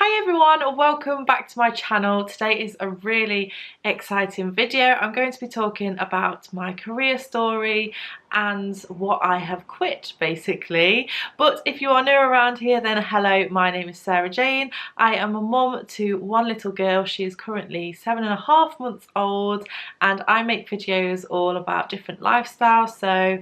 Hi everyone, welcome back to my channel. Today is a really exciting video. I'm going to be talking about my career story and what I have quit basically. But if you are new around here, then hello, my name is Sarah-Jayne. I am a mum to one little girl. She is currently 7.5 months old and I make videos all about different lifestyles. So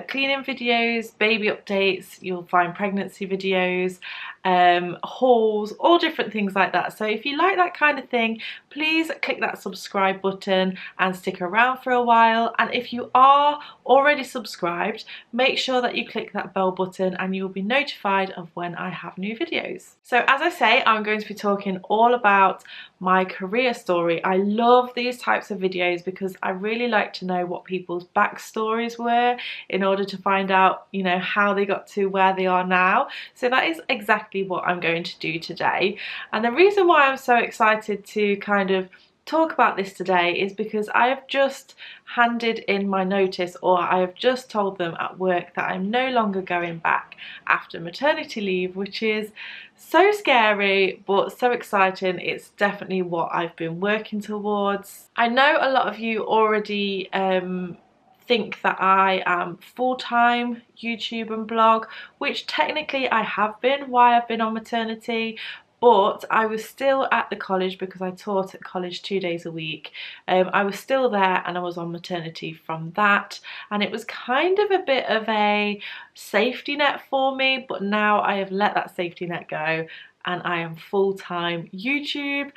cleaning videos, baby updates, you'll find pregnancy videos, hauls, all different things like that. So if you like that kind of thing, please click that subscribe button and stick around for a while. And if you are already subscribed, make sure that you click that bell button and you'll be notified of when I have new videos. So as I say, I'm going to be talking all about my career story. I love these types of videos because I really like to know what people's backstories were in order to find out, you know, how they got to where they are now. So that is exactly what I'm going to do today. And the reason why I'm so excited to kind of talk about this today is because I have just handed in my notice, or I have just told them at work that I'm no longer going back after maternity leave, which is so scary but so exciting. It's definitely what I've been working towards. I know a lot of you already think that I am full-time YouTube and blog, which technically I have been while I've been on maternity, but I was still at the college because I taught at college 2 days a week. I was still there and I was on maternity from that, and it was kind of a bit of a safety net for me, but now I have let that safety net go and I am full-time YouTube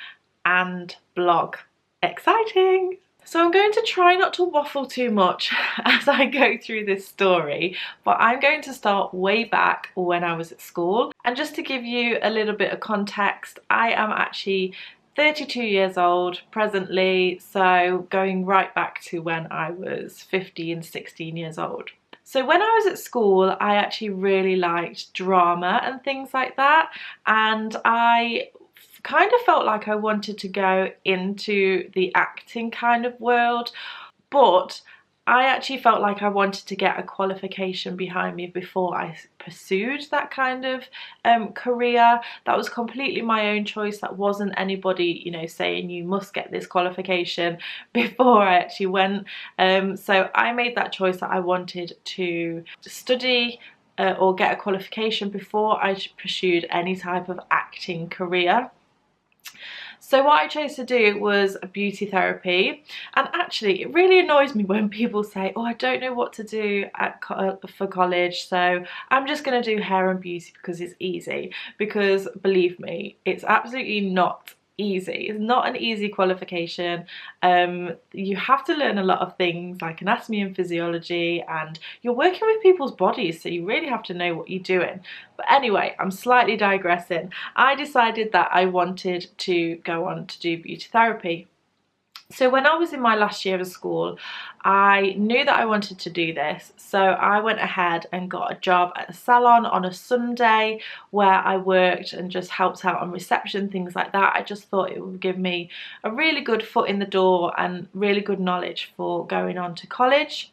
and blog. Exciting! So I'm going to try not to waffle too much as I go through this story, but I'm going to start way back when I was at school. And just to give you a little bit of context, I am actually 32 years old presently, so going right back to when I was 15, 16 years old. So when I was at school, I actually really liked drama and things like that, and I kind of felt like I wanted to go into the acting kind of world, but I actually felt like I wanted to get a qualification behind me before I pursued that kind of career. That was completely my own choice. That wasn't anybody, you know, saying you must get this qualification before I actually went. So I made that choice that I wanted to study or get a qualification before I pursued any type of acting career. So what I chose to do was beauty therapy, and actually it really annoys me when people say, oh, I don't know what to do for college, so I'm just going to do hair and beauty because it's easy. Because believe me, it's absolutely not easy. It's not an easy qualification. You have to learn a lot of things like anatomy and physiology, and you're working with people's bodies, so you really have to know what you're doing. But anyway, I'm slightly digressing. I decided that I wanted to go on to do beauty therapy. So when I was in my last year of school, I knew that I wanted to do this, so I went ahead and got a job at a salon on a Sunday where I worked and just helped out on reception, things like that. I just thought it would give me a really good foot in the door and really good knowledge for going on to college.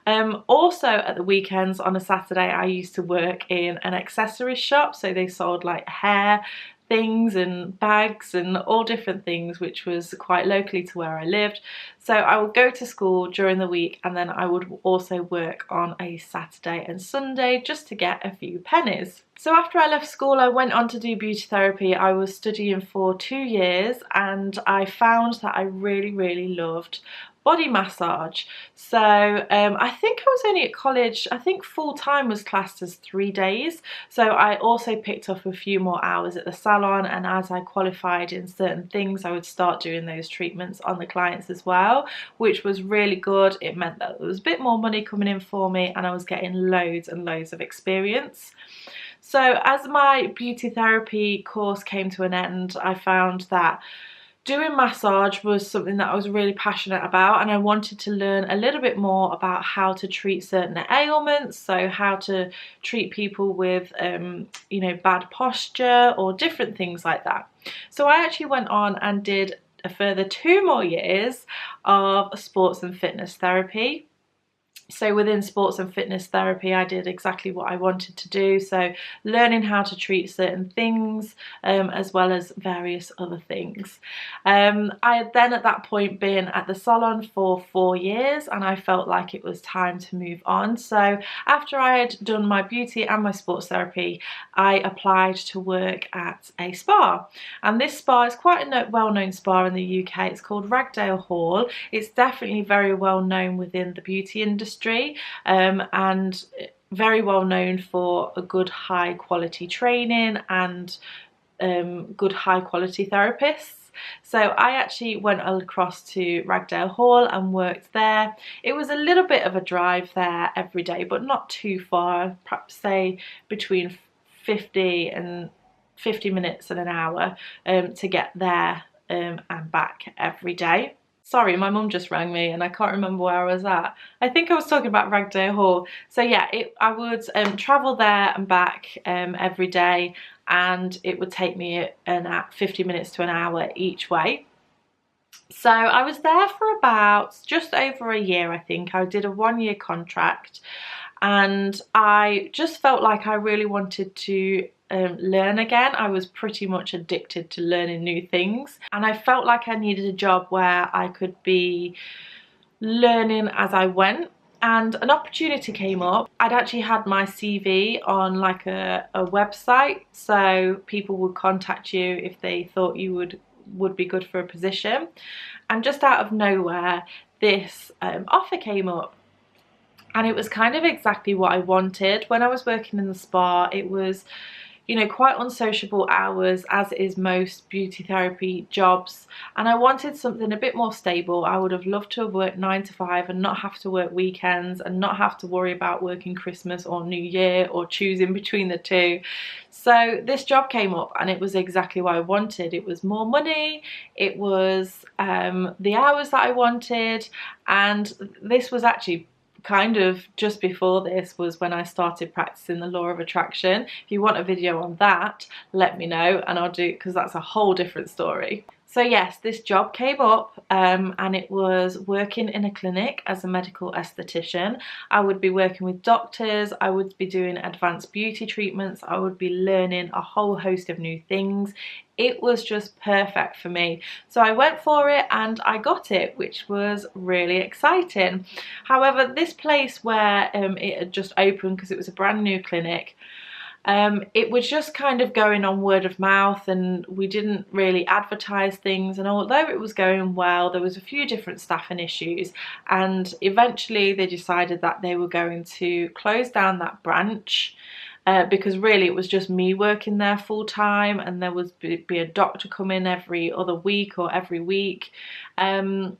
Also at the weekends on a Saturday, I used to work in an accessories shop, so they sold like hair things and bags and all different things, which was quite locally to where I lived. So I would go to school during the week and then I would also work on a Saturday and Sunday just to get a few pennies. So after I left school, I went on to do beauty therapy. I was studying for 2 years and I found that I really loved body massage. So I think I was only at college, I think full-time was classed as 3 days. So I also picked up a few more hours at the salon, and as I qualified in certain things, I would start doing those treatments on the clients as well, which was really good. It meant that there was a bit more money coming in for me and I was getting loads and loads of experience. So as my beauty therapy course came to an end, I found that doing massage was something that I was really passionate about, and I wanted to learn a little bit more about how to treat certain ailments, so how to treat people with you know, bad posture or different things like that. So I actually went on and did a further 2 more years of sports and fitness therapy. So within sports and fitness therapy, I did exactly what I wanted to do. So learning how to treat certain things, as well as various other things. I had then at that point been at the salon for 4 years, and I felt like it was time to move on. So after I had done my beauty and my sports therapy, I applied to work at a spa. And this spa is quite a well-known spa in the UK. It's called Ragdale Hall. It's definitely very well known within the beauty industry. And very well known for a good high quality training and good high quality therapists. So I actually went across to Ragdale Hall and worked there. It was a little bit of a drive there every day, but not too far, perhaps say between 50 minutes and an hour to get there and back every day. Sorry, my mum just rang me and I can't remember where I was at. I think I was talking about Ragdale Hall. So yeah, I would travel there and back every day, and it would take me 50 minutes to an hour each way. So I was there for about just over a year, I think. I did a 1-year contract, and I just felt like I really wanted to learn again. I was pretty much addicted to learning new things, and I felt like I needed a job where I could be learning as I went. And an opportunity came up. I'd actually had my CV on like a website, so people would contact you if they thought you would be good for a position. And just out of nowhere, this offer came up. And it was kind of exactly what I wanted. When I was working in the spa, it was, you know, quite unsociable hours, as is most beauty therapy jobs. And I wanted something a bit more stable. I would have loved to have worked 9 to 5 and not have to work weekends and not have to worry about working Christmas or New Year or choosing between the two. So this job came up and it was exactly what I wanted. It was more money, it was the hours that I wanted, and this was actually kind of just before this was when I started practicing the law of attraction. If you want a video on that, let me know and I'll do it, because that's a whole different story. So yes, this job came up and it was working in a clinic as a medical esthetician. I would be working with doctors, I would be doing advanced beauty treatments, I would be learning a whole host of new things. It was just perfect for me. So I went for it and I got it, which was really exciting. However, this place where it had just opened, because it was a brand new clinic, it was just kind of going on word of mouth, and we didn't really advertise things. And although it was going well, there was a few different staffing issues, and eventually they decided that they were going to close down that branch. Because really it was just me working there full time, and there would be a doctor come in every other week or every week. And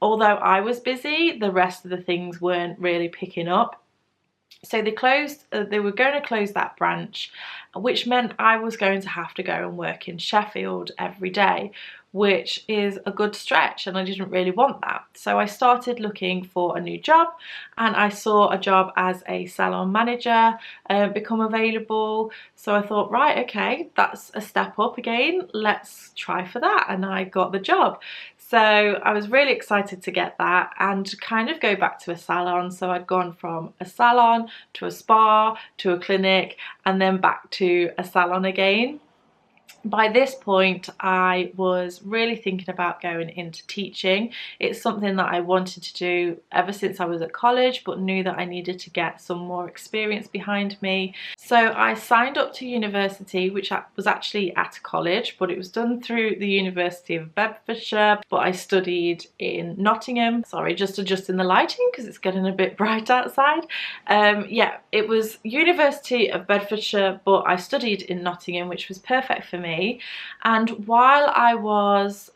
although I was busy, the rest of the things weren't really picking up. So they were going to close that branch, which meant I was going to have to go and work in Sheffield every day, which is a good stretch, and I didn't really want that. So I started looking for a new job, and I saw a job as a salon manager become available. So I thought, right, okay, that's a step up again, let's try for that, and I got the job. So I was really excited to get that and kind of go back to a salon. So I'd gone from a salon to a spa to a clinic and then back to a salon again. By this point, I was really thinking about going into teaching. It's something that I wanted to do ever since I was at college, but knew that I needed to get some more experience behind me. So I signed up to university, which was actually at a college, but it was done through the University of Bedfordshire, but I studied in Nottingham. Sorry, just adjusting the lighting because it's getting a bit bright outside. Yeah, it was University of Bedfordshire, but I studied in Nottingham, which was perfect for me. And while I was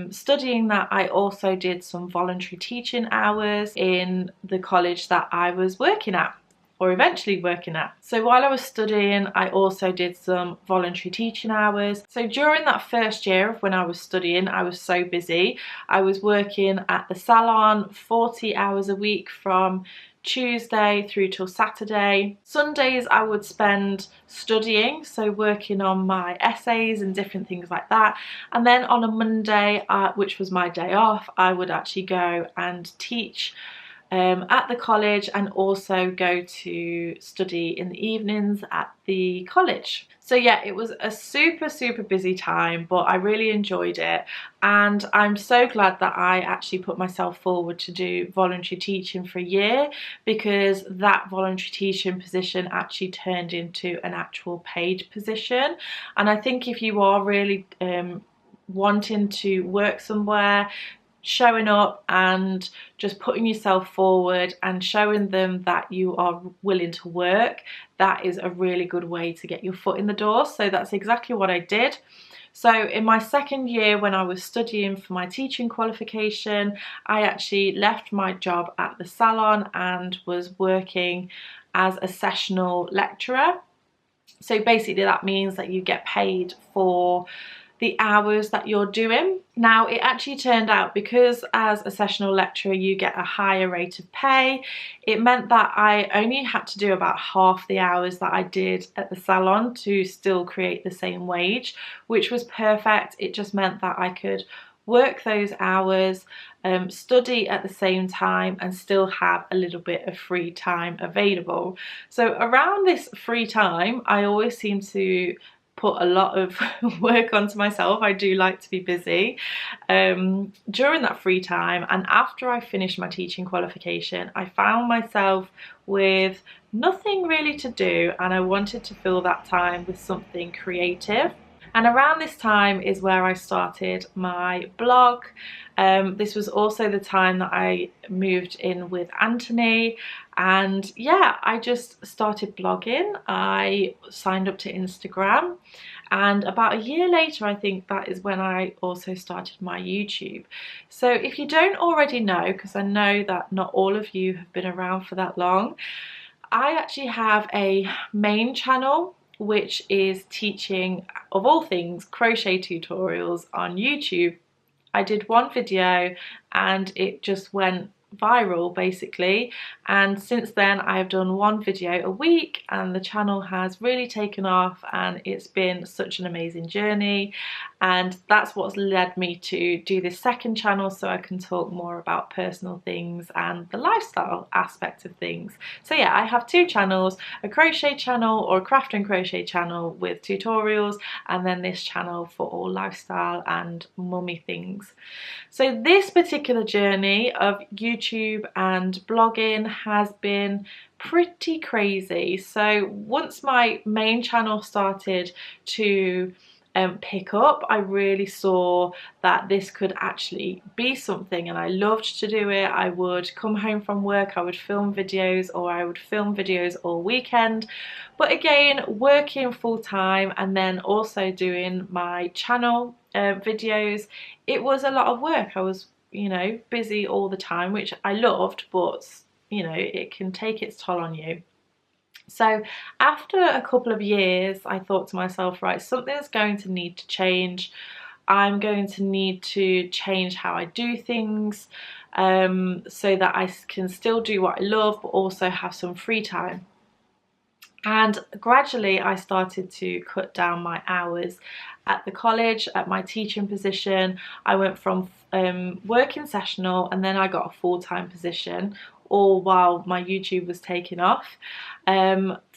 studying that, I also did some voluntary teaching hours in the college that I was working at, or eventually working at. So while I was studying, I also did some voluntary teaching hours. So during that first year of when I was studying, I was so busy. I was working at the salon 40 hours a week from Tuesday through till Saturday. Sundays I would spend studying, so working on my essays and different things like that. And then on a Monday, which was my day off, I would actually go and teach at the college, and also go to study in the evenings at the college. So yeah, it was a super busy time, but I really enjoyed it, and I'm so glad that I actually put myself forward to do voluntary teaching for a year, because that voluntary teaching position actually turned into an actual paid position. And I think if you are really wanting to work somewhere, showing up and just putting yourself forward and showing them that you are willing to work, that is a really good way to get your foot in the door. So that's exactly what I did. So in my second year, when I was studying for my teaching qualification, I actually left my job at the salon and was working as a sessional lecturer. So basically that means that you get paid for the hours that you're doing. Now, it actually turned out, because as a sessional lecturer you get a higher rate of pay, it meant that I only had to do about half the hours that I did at the salon to still create the same wage, which was perfect. It just meant that I could work those hours, study at the same time, and still have a little bit of free time available. So around this free time, I always seem to put a lot of work onto myself. I do like to be busy during that free time, and after I finished my teaching qualification, I found myself with nothing really to do, and I wanted to fill that time with something creative. And around this time is where I started my blog. This was also the time that I moved in with Anthony, and yeah, I just started blogging. I signed up to Instagram, and about a year later, I think that is when I also started my YouTube. So if you don't already know, because I know that not all of you have been around for that long, I actually have a main channel which is teaching, of all things, crochet tutorials on YouTube. I did one video and it just went viral basically, and since then I have done one video a week, and the channel has really taken off, and it's been such an amazing journey, and that's what's led me to do this second channel, so I can talk more about personal things and the lifestyle aspect of things. So yeah, I have two channels: a crochet channel, or a craft and crochet channel with tutorials, and then this channel for all lifestyle and mummy things. So this particular journey of YouTube and blogging has been pretty crazy. So once my main channel started to pick up, I really saw that this could actually be something, and I loved to do it. I would come home from work, I would film videos, or I would film videos all weekend. But again, working full time and then also doing my channel videos, it was a lot of work. I was, you know, busy all the time, which I loved, but you know, it can take its toll on you. So after a couple of years, I thought to myself, right, something's going to need to change. I'm going to need to change how I do things, so that I can still do what I love but also have some free time. And gradually I started to cut down my hours at the college, at my teaching position. I went from working sessional, and then I got a full-time position, all while my YouTube was taking off.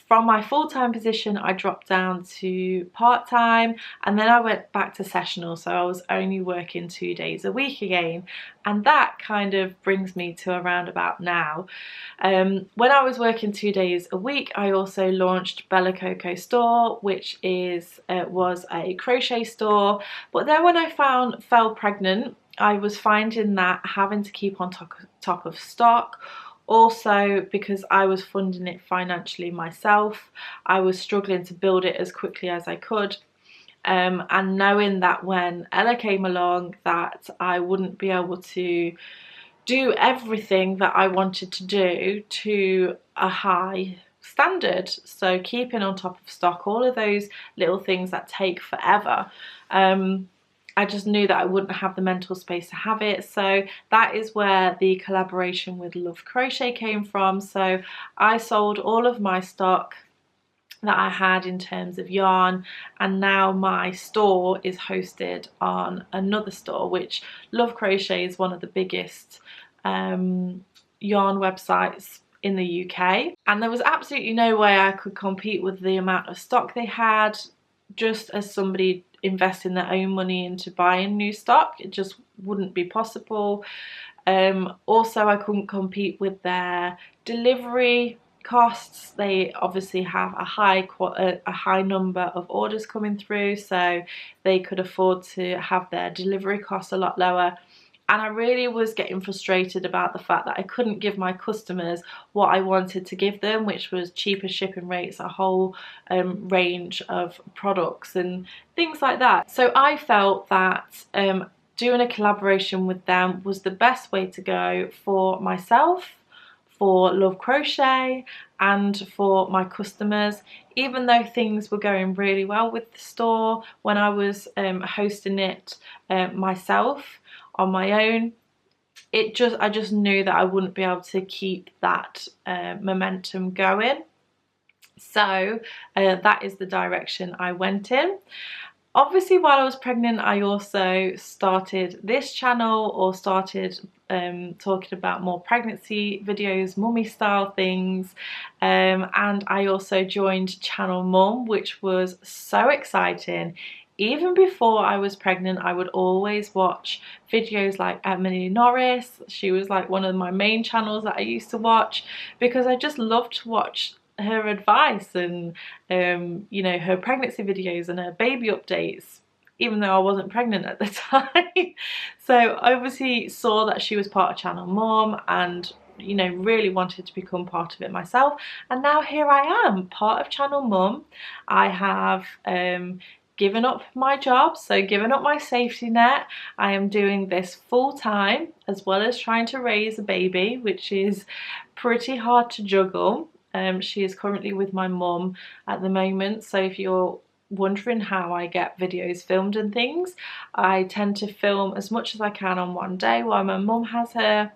From my full-time position, I dropped down to part-time, and then I went back to sessional, so I was only working 2 days a week again. And that kind of brings me to around about now. When I was working 2 days a week, I also launched Bella Coco store, which was a crochet store. But then when I fell pregnant, I was finding that having to keep on top of stock. Also, because I was funding it financially myself, I was struggling to build it as quickly as I could. And knowing that when Ella came along, that I wouldn't be able to do everything that I wanted to do to a high standard. So keeping on top of stock, all of those little things that take forever, I just knew that I wouldn't have the mental space to have it. So that is where the collaboration with Love Crochet came from. So I sold all of my stock that I had in terms of yarn, and now my store is hosted on another store, which Love Crochet is one of the biggest yarn websites in the UK, and there was absolutely no way I could compete with the amount of stock they had. Just as somebody investing their own money into buying new stock, it just wouldn't be possible. Also, I couldn't compete with their delivery costs. They obviously have a high number of orders coming through, so they could afford to have their delivery costs a lot lower. And I really was getting frustrated about the fact that I couldn't give my customers what I wanted to give them, which was cheaper shipping rates, a whole range of products and things like that. So I felt that doing a collaboration with them was the best way to go for myself, for Love Crochet, and for my customers. Even though things were going really well with the store when I was hosting it myself on my own, I just knew that I wouldn't be able to keep that momentum going. So that is the direction I went in. Obviously, while I was pregnant, I also started this channel, or started talking about more pregnancy videos, mummy style things, and I also joined Channel Mum, which was so exciting. Even before I was pregnant, I would always watch videos like Emily Norris. She was like one of my main channels that I used to watch, because I just loved to watch her advice and you know, her pregnancy videos and her baby updates, even though I wasn't pregnant at the time. So I obviously saw that she was part of Channel Mum, and you know, really wanted to become part of it myself, and now here I am, part of Channel Mum. I have given up my job, so given up my safety net. I am doing this full time, as well as trying to raise a baby, which is pretty hard to juggle. She is currently with my mum at the moment, so if you're wondering how I get videos filmed and things, I tend to film as much as I can on one day while my mum has her,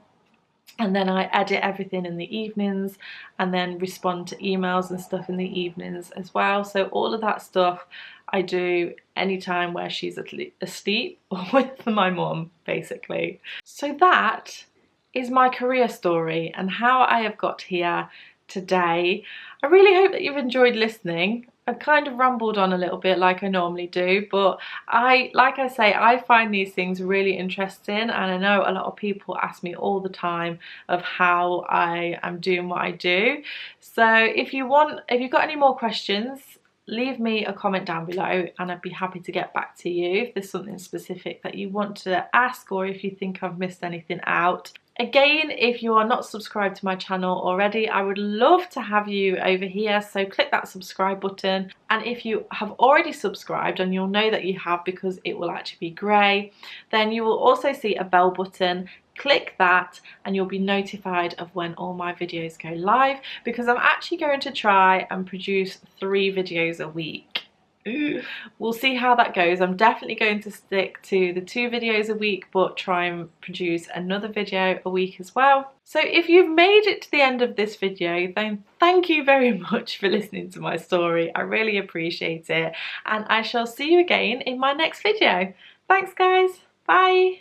and then I edit everything in the evenings, and then respond to emails and stuff in the evenings as well. So all of that stuff I do anytime where she's asleep or with my mum, basically. So that is my career story and how I have got here today. I really hope that you've enjoyed listening. I've kind of rambled on a little bit like I normally do, but like I say, I find these things really interesting, and I know a lot of people ask me all the time of how I am doing what I do. So if you've got any more questions, leave me a comment down below and I'd be happy to get back to you if there's something specific that you want to ask, or if you think I've missed anything out. Again, if you are not subscribed to my channel already, I would love to have you over here, so click that subscribe button. And if you have already subscribed, and you'll know that you have because it will actually be grey, then you will also see a bell button. Click that and you'll be notified of when all my videos go live, because I'm actually going to try and produce 3 videos a week. We'll see how that goes. I'm definitely going to stick to the 2 videos a week, but try and produce another video a week as well. So if you've made it to the end of this video, then thank you very much for listening to my story. I really appreciate it, and I shall see you again in my next video. Thanks guys, bye.